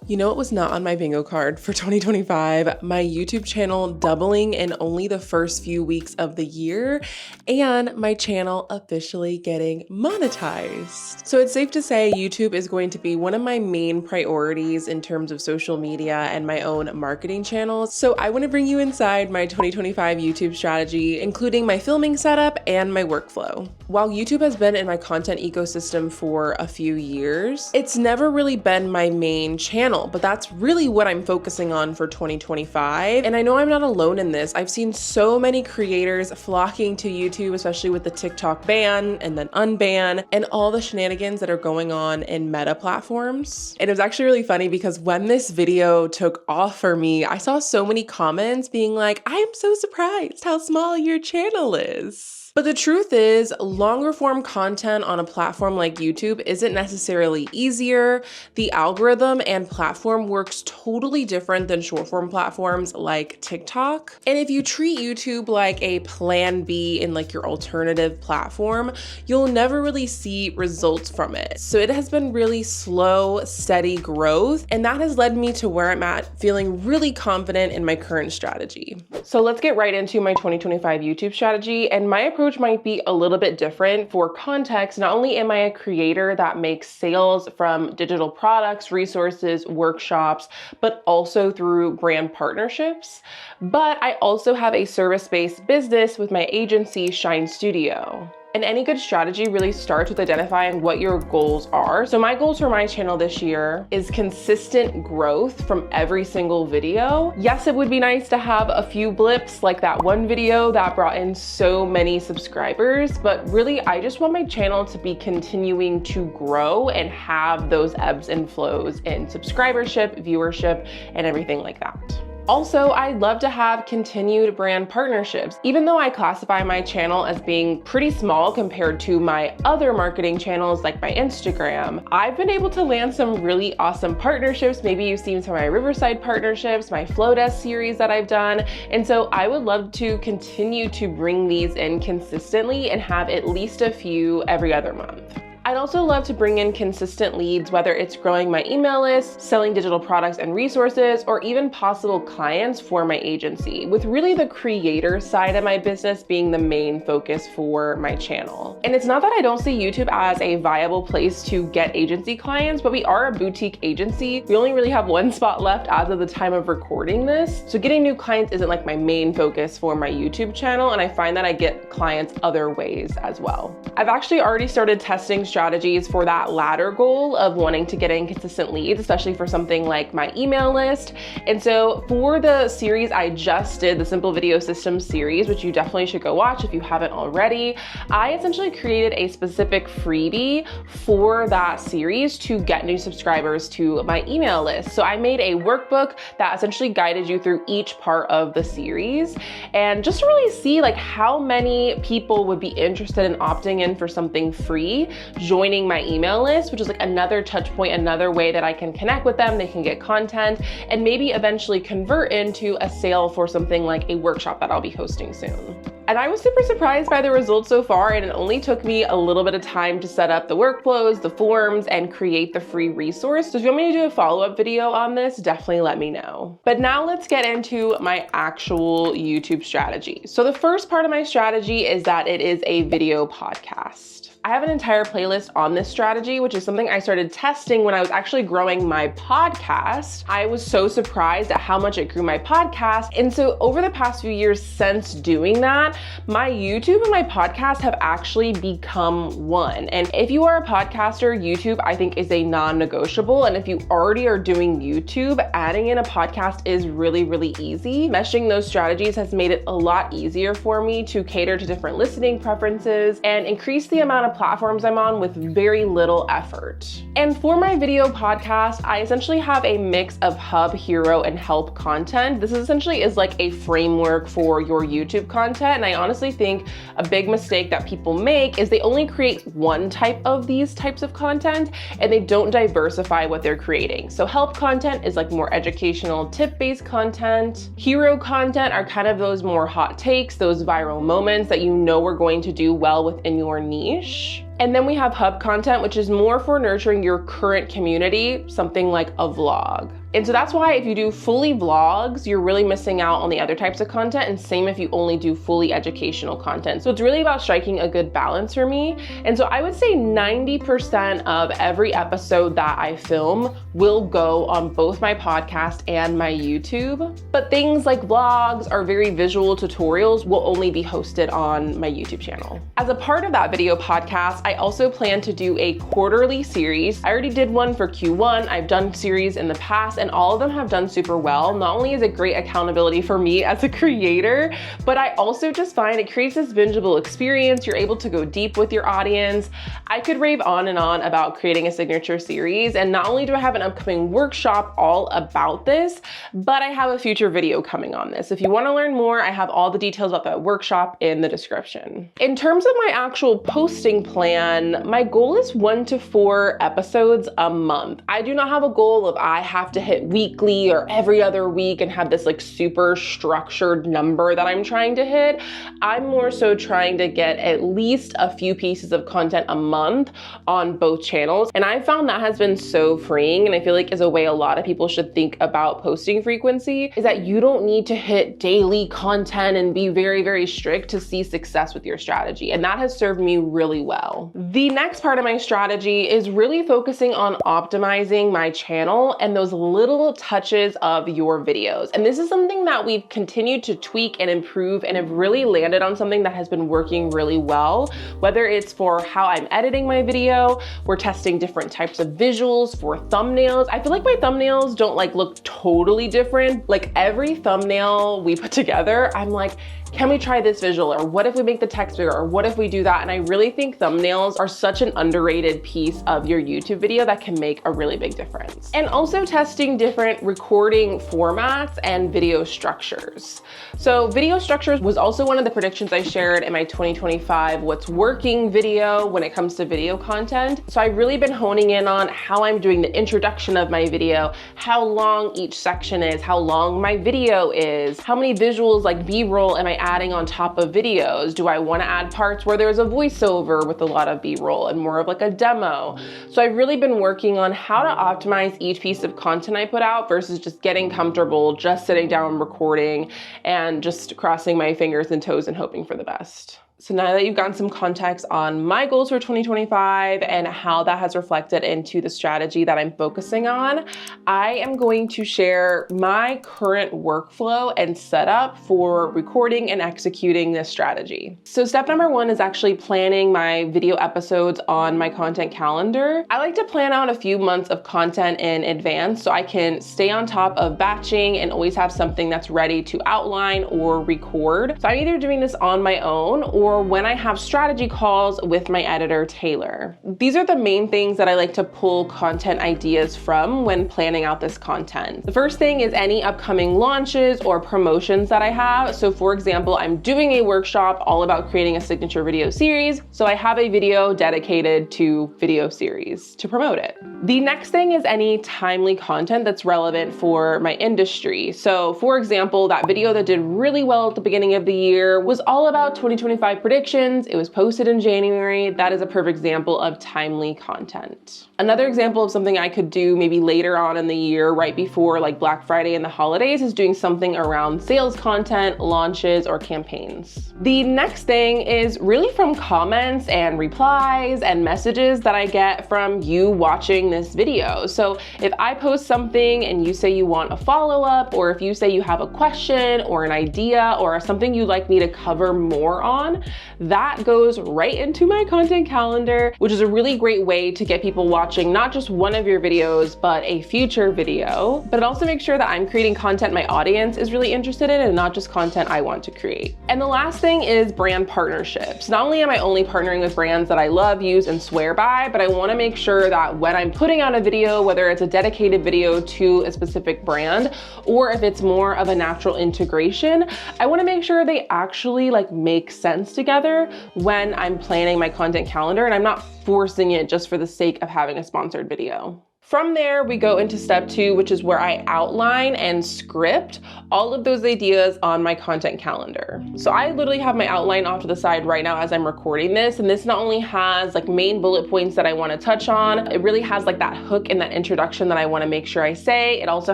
You know what was not on my bingo card for 2025? My YouTube channel doubling in only the first few weeks of the year and my channel officially getting monetized. So it's safe to say YouTube is going to be one of my main priorities in terms of social media and my own marketing channels. So I want to bring you inside my 2025 YouTube strategy, including my filming setup and my workflow. While YouTube has been in my content ecosystem for a few years, it's never really been my main channel. But that's really what I'm focusing on for 2025. And I know I'm not alone in this. I've seen so many creators flocking to YouTube, especially with the TikTok ban and then unban and all the shenanigans that are going on in Meta platforms. And it was actually really funny because when this video took off for me, I saw so many comments being like, I am so surprised how small your channel is. But the truth is, longer form content on a platform like YouTube isn't necessarily easier. The algorithm and platform works totally different than short form platforms like TikTok. And if you treat YouTube like a plan B in like your alternative platform, you'll never really see results from it. So it has been really slow, steady growth. And that has led me to where I'm at, feeling really confident in my current strategy. So let's get right into my 2025 YouTube strategy. And my approach might be a little bit different. For context, not only am I a creator that makes sales from digital products, resources, workshops, but also through brand partnerships, but I also have a service-based business with my agency, Shine Studio. And any good strategy really starts with identifying what your goals are. So my goals for my channel this year is consistent growth from every single video. Yes, it would be nice to have a few blips like that one video that brought in so many subscribers, but really I just want my channel to be continuing to grow and have those ebbs and flows in subscribership, viewership, and everything like that. Also, I'd love to have continued brand partnerships. Even though I classify my channel as being pretty small compared to my other marketing channels like my Instagram, I've been able to land some really awesome partnerships. Maybe you've seen some of my Riverside partnerships, my Flowdesk series that I've done. And so I would love to continue to bring these in consistently and have at least a few every other month. I'd also love to bring in consistent leads, whether it's growing my email list, selling digital products and resources, or even possible clients for my agency, with really the creator side of my business being the main focus for my channel. And it's not that I don't see YouTube as a viable place to get agency clients, but we are a boutique agency. We only really have one spot left as of the time of recording this. So getting new clients isn't like my main focus for my YouTube channel, and I find that I get clients other ways as well. I've actually already started testing strategies for that latter goal of wanting to get in consistent leads, especially for something like my email list. And so for the series I just did, the Simple Video Systems series, which you definitely should go watch if you haven't already, I essentially created a specific freebie for that series to get new subscribers to my email list. So I made a workbook that essentially guided you through each part of the series, and just to really see like how many people would be interested in opting in for something free, joining my email list, which is like another touch point, another way that I can connect with them, they can get content, and maybe eventually convert into a sale for something like a workshop that I'll be hosting soon. And I was super surprised by the results so far, and it only took me a little bit of time to set up the workflows, the forms, and create the free resource. So if you want me to do a follow-up video on this, definitely let me know. But now let's get into my actual YouTube strategy. So the first part of my strategy is that it is a video podcast. I have an entire playlist on this strategy, which is something I started testing when I was actually growing my podcast. I was so surprised at how much it grew my podcast. And so over the past few years since doing that, my YouTube and my podcast have actually become one. And if you are a podcaster, YouTube, I think, is a non-negotiable. And if you already are doing YouTube, adding in a podcast is really, really easy. Meshing those strategies has made it a lot easier for me to cater to different listening preferences and increase the amount of platforms I'm on with very little effort. And for my video podcast, I essentially have a mix of hub, hero, and help content. This essentially is like a framework for your YouTube content. And I honestly think a big mistake that people make is they only create one type of these types of content and they don't diversify what they're creating. So help content is like more educational, tip-based content. Hero content are kind of those more hot takes, those viral moments that you know are going to do well within your niche. And then we have hub content, which is more for nurturing your current community, something like a vlog. And so that's why if you do fully vlogs, you're really missing out on the other types of content, and same if you only do fully educational content. So it's really about striking a good balance for me. And so I would say 90% of every episode that I film will go on both my podcast and my YouTube. But things like vlogs or very visual tutorials will only be hosted on my YouTube channel. As a part of that video podcast, I also plan to do a quarterly series. I already did one for Q1. I've done series in the past, and all of them have done super well. Not only is it great accountability for me as a creator, but I also just find it creates this bingeable experience. You're able to go deep with your audience. I could rave on and on about creating a signature series, and not only do I have an upcoming workshop all about this, but I have a future video coming on this. If you want to learn more, I have all the details about that workshop in the description. In terms of my actual posting plan, my goal is 1 to 4 episodes a month. I do not have a goal of I have to hit weekly or every other week and have this like super structured number that I'm trying to hit. I'm more so trying to get at least a few pieces of content a month on both channels. And I found that has been so freeing, and I feel like is a way a lot of people should think about posting frequency, is that you don't need to hit daily content and be very, very strict to see success with your strategy. And that has served me really well. The next part of my strategy is really focusing on optimizing my channel and those little touches of your videos. And this is something that we've continued to tweak and improve, and have really landed on something that has been working really well. Whether it's for how I'm editing my video, we're testing different types of visuals for thumbnails. I feel like my thumbnails don't like look totally different. Like every thumbnail we put together, I'm like, can we try this visual? Or what if we make the text bigger? Or what if we do that? And I really think thumbnails are such an underrated piece of your YouTube video that can make a really big difference. And also testing different recording formats and video structures. So video structures was also one of the predictions I shared in my 2025 What's Working video when it comes to video content. So I've really been honing in on how I'm doing the introduction of my video, how long each section is, how long my video is, how many visuals like B-roll am I adding on top of videos? Do I want to add parts where there's a voiceover with a lot of B-roll and more of like a demo? So I've really been working on how to optimize each piece of content I put out versus just getting comfortable, just sitting down, recording, and just crossing my fingers and toes and hoping for the best. So now that you've gotten some context on my goals for 2025 and how that has reflected into the strategy that I'm focusing on, I am going to share my current workflow and setup for recording and executing this strategy. So step number 1 is actually planning my video episodes on my content calendar. I like to plan out a few months of content in advance so I can stay on top of batching and always have something that's ready to outline or record. So I'm either doing this on my own or when I have strategy calls with my editor, Taylor. These are the main things that I like to pull content ideas from when planning out this content. The first thing is any upcoming launches or promotions that I have. So for example, I'm doing a workshop all about creating a signature video series. So I have a video dedicated to video series to promote it. The next thing is any timely content that's relevant for my industry. So for example, that video that did really well at the beginning of the year was all about 2025 predictions. It was posted in January. That is a perfect example of timely content. Another example of something I could do maybe later on in the year, right before like Black Friday and the holidays, is doing something around sales content, launches, or campaigns. The next thing is really from comments and replies and messages that I get from you watching this video. So if I post something and you say you want a follow-up, or if you say you have a question or an idea or something you'd like me to cover more on, that goes right into my content calendar, which is a really great way to get people watching not just one of your videos, but a future video. But it also makes sure that I'm creating content my audience is really interested in and not just content I want to create. And the last thing is brand partnerships. Not only am I only partnering with brands that I love, use, and swear by, but I want to make sure that when I'm putting out a video, whether it's a dedicated video to a specific brand, or if it's more of a natural integration, I want to make sure they actually like make sense together when I'm planning my content calendar, and I'm not forcing it just for the sake of having a sponsored video. From there, we go into step 2, which is where I outline and script all of those ideas on my content calendar. So I literally have my outline off to the side right now as I'm recording this. And this not only has like main bullet points that I want to touch on, it really has like that hook and that introduction that I want to make sure I say. It also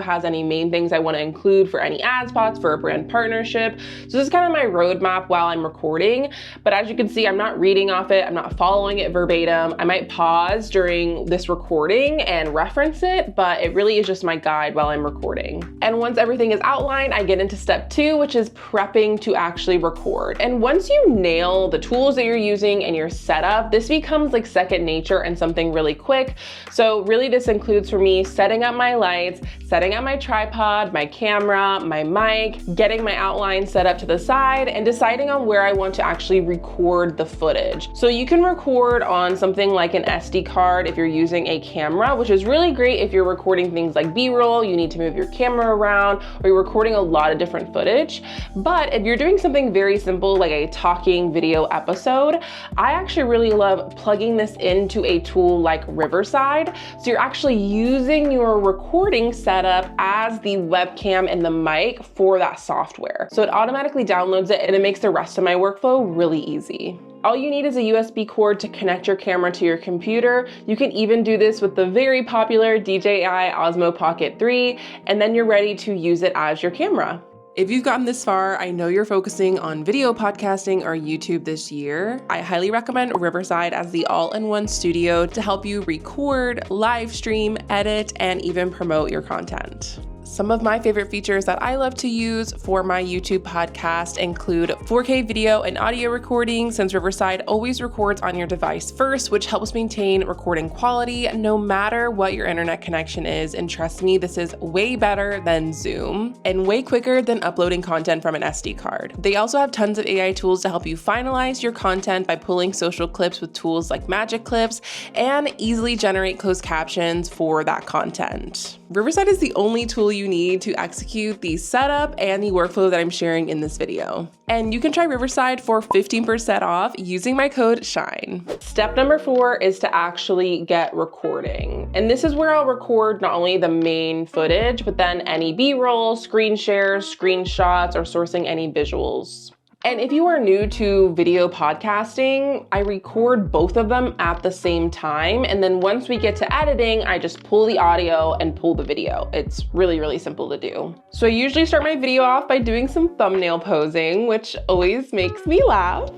has any main things I want to include for any ad spots, for a brand partnership. So this is kind of my roadmap while I'm recording. But as you can see, I'm not reading off it. I'm not following it verbatim. I might pause during this recording and reference it, but it really is just my guide while I'm recording. And once everything is outlined, I get into step 2, which is prepping to actually record. And once you nail the tools that you're using and your setup, this becomes like second nature and something really quick. So really this includes for me setting up my lights, setting up my tripod, my camera, my mic, getting my outline set up to the side, and deciding on where I want to actually record the footage. So you can record on something like an SD card if you're using a camera, which is really great if you're recording things like B-roll, you need to move your camera around, or you're recording a lot of different footage. But if you're doing something very simple like a talking video episode, I actually really love plugging this into a tool like Riverside. So you're actually using your recording setup as the webcam and the mic for that software. So it automatically downloads it and it makes the rest of my workflow really easy. All you need is a USB cord to connect your camera to your computer. You can even do this with the very popular DJI Osmo Pocket 3, and then you're ready to use it as your camera. If you've gotten this far, I know you're focusing on video podcasting or YouTube this year. I highly recommend Riverside as the all-in-one studio to help you record, live stream, edit, and even promote your content. Some of my favorite features that I love to use for my YouTube podcast include 4K video and audio recording, since Riverside always records on your device first, which helps maintain recording quality no matter what your internet connection is. And trust me, this is way better than Zoom and way quicker than uploading content from an SD card. They also have tons of AI tools to help you finalize your content by pulling social clips with tools like Magic Clips and easily generate closed captions for that content. Riverside is the only tool you need to execute the setup and the workflow that I'm sharing in this video. And you can try Riverside for 15% off using my code SHINE. Step number 4 is to actually get recording. And this is where I'll record not only the main footage, but then any B-roll, screen shares, screenshots, or sourcing any visuals. And if you are new to video podcasting, I record both of them at the same time. And then once we get to editing, I just pull the audio and pull the video. It's really, really simple to do. So I usually start my video off by doing some thumbnail posing, which always makes me laugh,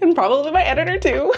and probably my editor too.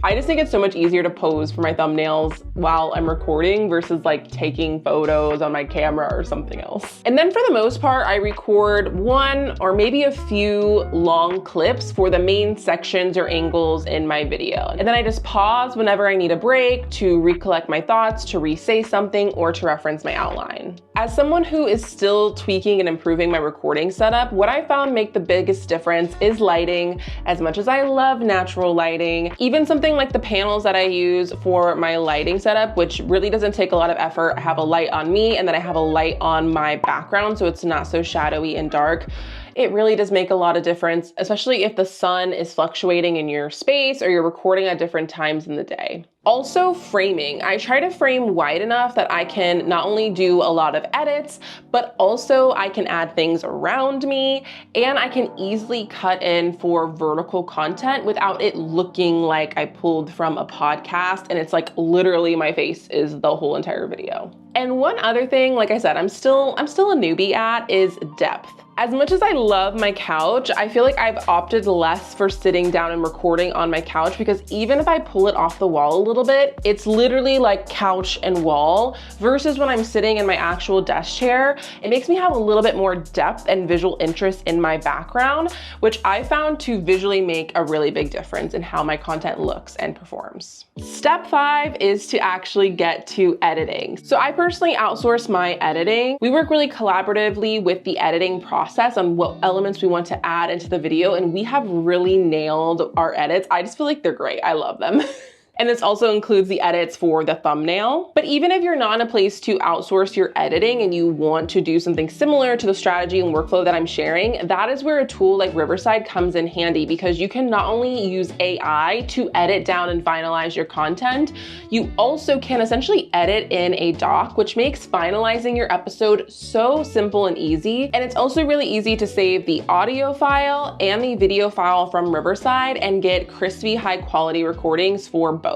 I just think it's so much easier to pose for my thumbnails while I'm recording versus like taking photos on my camera or something else. And then for the most part, I record one or maybe a few long clips for the main sections or angles in my video. And then I just pause whenever I need a break to recollect my thoughts, to re-say something, or to reference my outline. As someone who is still tweaking and improving my recording setup, what I found make the biggest difference is lighting. As much as I love natural lighting, even something like the panels that I use for my lighting setup, which really doesn't take a lot of effort. I have a light on me and then I have a light on my background so it's not so shadowy and dark. It really does make a lot of difference, especially if the sun is fluctuating in your space or you're recording at different times in the day. Also, framing. I try to frame wide enough that I can not only do a lot of edits, but also I can add things around me, and I can easily cut in for vertical content without it looking like I pulled from a podcast and it's like literally my face is the whole entire video. And one other thing, like I said, I'm still a newbie at is depth. As much as I love my couch, I feel like I've opted less for sitting down and recording on my couch, because even if I pull it off the wall a little bit, it's literally like couch and wall, versus when I'm sitting in my actual desk chair. It makes me have a little bit more depth and visual interest in my background, which I found to visually make a really big difference in how my content looks and performs. Step 5 is to actually get to editing. So I personally outsource my editing. We work really collaboratively with the editing process on what elements we want to add into the video, and we have really nailed our edits. I just feel like they're great. I love them. And this also includes the edits for the thumbnail. But even if you're not in a place to outsource your editing and you want to do something similar to the strategy and workflow that I'm sharing, that is where a tool like Riverside comes in handy, because you can not only use AI to edit down and finalize your content, you also can essentially edit in a doc, which makes finalizing your episode so simple and easy. And it's also really easy to save the audio file and the video file from Riverside and get crispy, high quality recordings for both.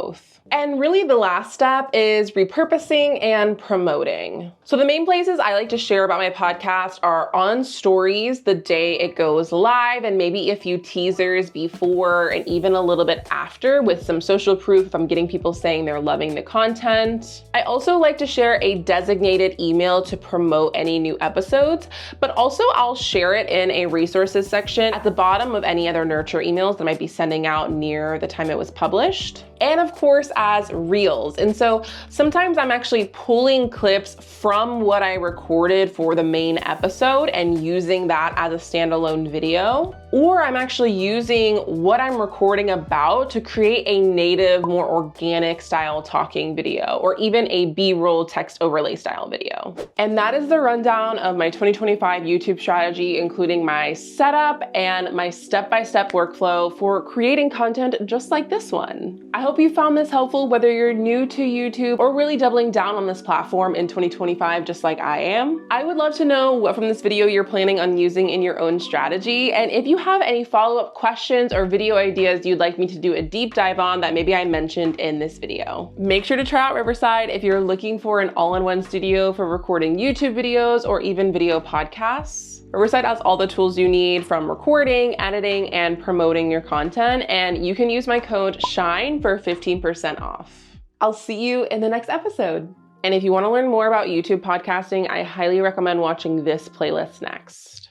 And really the last step is repurposing and promoting. So the main places I like to share about my podcast are on stories the day it goes live, and maybe a few teasers before and even a little bit after with some social proof if I'm getting people saying they're loving the content. I also like to share a designated email to promote any new episodes, but also I'll share it in a resources section at the bottom of any other nurture emails that I might be sending out near the time it was published. And of course, as reels. And so sometimes I'm actually pulling clips from what I recorded for the main episode and using that as a standalone video. Or I'm actually using what I'm recording about to create a native, more organic style talking video, or even a B-roll text overlay style video. And that is the rundown of my 2025 YouTube strategy, including my setup and my step-by-step workflow for creating content just like this one. I hope you found this helpful, whether you're new to YouTube or really doubling down on this platform in 2025, just like I am. I would love to know what from this video you're planning on using in your own strategy. And if you have any follow-up questions or video ideas you'd like me to do a deep dive on that maybe I mentioned in this video, make sure to try out Riverside if you're looking for an all-in-one studio for recording YouTube videos or even video podcasts. Riverside has all the tools you need from recording, editing, and promoting your content, and you can use my code SHINE for 15% off. I'll see you in the next episode. And if you want to learn more about YouTube podcasting, I highly recommend watching this playlist next.